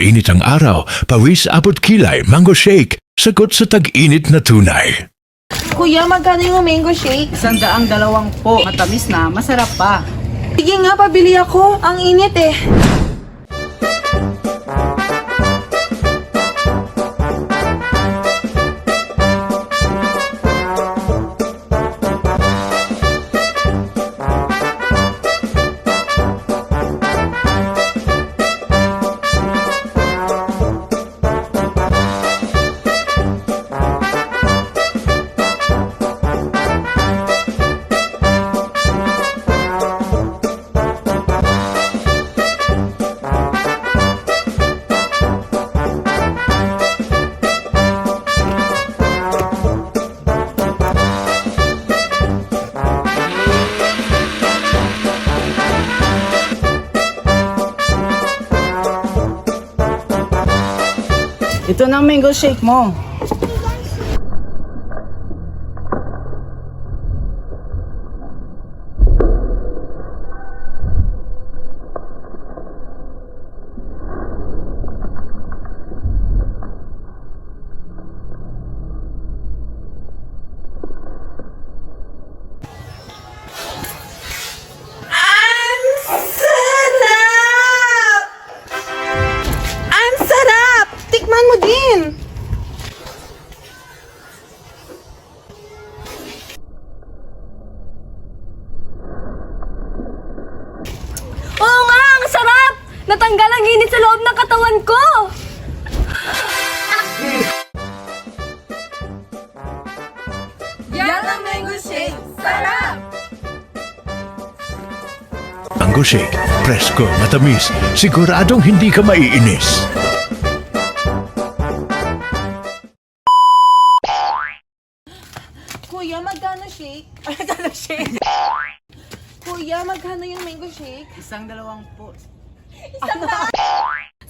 mainit ang araw, pawis abot kilay, mango shake, sagot sa tag-init na tunay. Kuya, magkano yung mango shake? 120 po. Matamis na, masarap pa. Sige nga, pabili ako. Ang init eh. Ito na ang mango shake mo. Ang sarap! Tikman mo din! Oo nga, ang sarap! Natanggal ang init sa loob ng katawan ko! Yan ang mango shake! Sarap! Mango shake, presko, matamis, siguradong hindi ka maiinis. Kuya, magkano shake? Ay, magkano shake? Kuya, magkano yung mango shake? 120 po.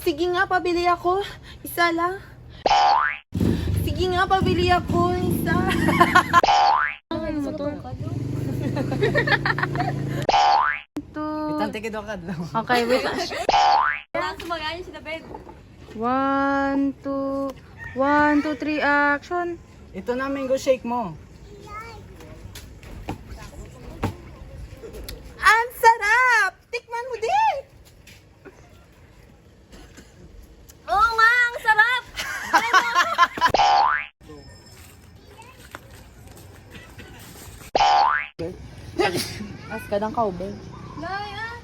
Sige nga, pabili ako. Isa lang. Sige nga, pabili ako. Isa. Itang tikido ka daw. Okay, wait. Kailangan sumagayin si David. 1, 2, 1, 2, 3, action. Ito na ang mango shake mo. Ang sarap! Tikman mo din! Oo nga, ang sarap! As ka ng kaube. Nay, ah!